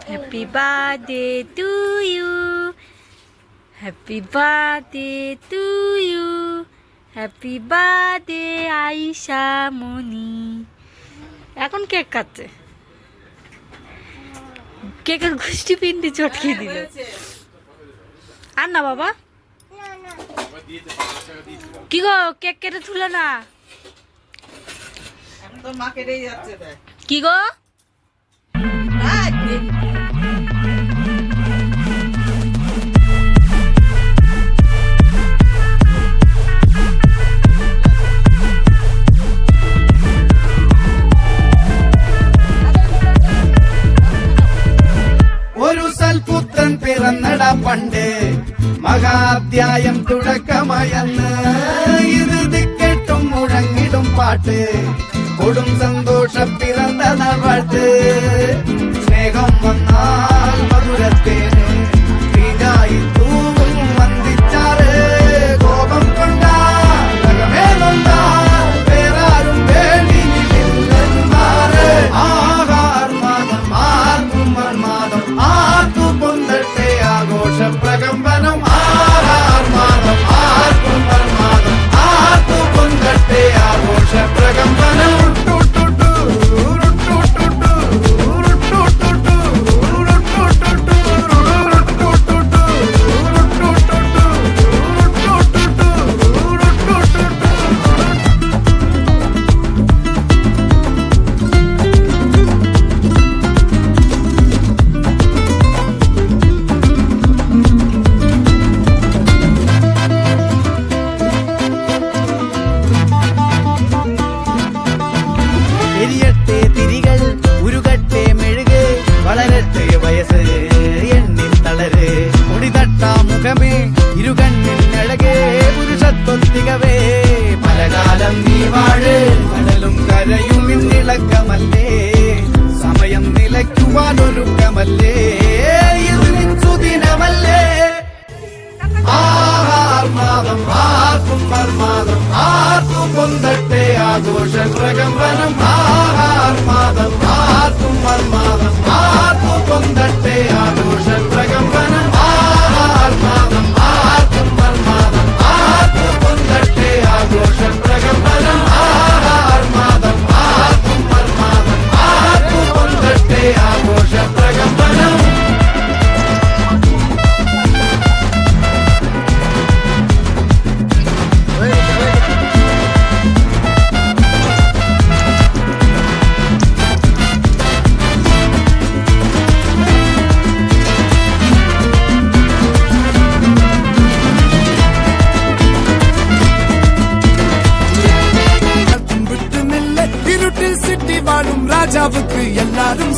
Happy birthday to you. Happy birthday to you. Happy birthday Aisha Moni. এখন cake কাটছে, কেকের গুষ্টি পিন্ডি চটকে দিল। আর না বাবা, কি গো কেক কেটে তুলে না, কি গো പുത്രൻ പിറന്നട പണ്ട് മഹാധ്യായം തുടക്കമയന്ന് ഇത് കേട്ടും മുഴങ്ങിടും പാട്ട് കൊടും സന്തോഷം പിറന്ന പാട്ട് സ്നേഹം വന്നാൽ മധുരത്തേന് തീരായി തൂവും വന്ദിച്ചാറ് കോപം കൊണ്ടാകമേ നൊന്താൽ വേറാരും വേണ്ടിനില്ലെന്നാറ് ആഹാർ മാതം ആർക്കും മാതം ആർക്കു പൊന്തട്ടെ ആഘോഷ പ്രകമ്പനം ആഹാർ മാതം ആർക്കും മാതം ആർക്കു പൊന്തട്ടെ ആഘോഷ പ്രകമ്പനം പലകാലം നീ വാഴ് കടലും കരയും ഇന്നിളക്കമല്ലേ സമയം നിലയ്ക്കുവാനൊരുക്കമല്ലേ ഇത് സുദിനമല്ലേ ആഹാർ മാതം ആർക്കും മാതം ആർക്കും പൊന്തട്ടെ ആഘോഷ പ്രകമ്പനം ആഹാർ മാതം ആർക്കും മാതം ആർക്കും പൊന്തട്ടെ ആഘോഷ പ്രകമ്പനം ആഹാർ മാതം ആർക്കും മാതം ആർക്കും പൊന്തട്ടെ ആഘോഷ പ്രകമ്പനം ആഹാർ മാതം ആർക്കും മാതം ആർക്കും പൊന്തട്ടെ ആഘോഷ പ്രകമ്പനം ராஜாவுக்கு எல்லாரும்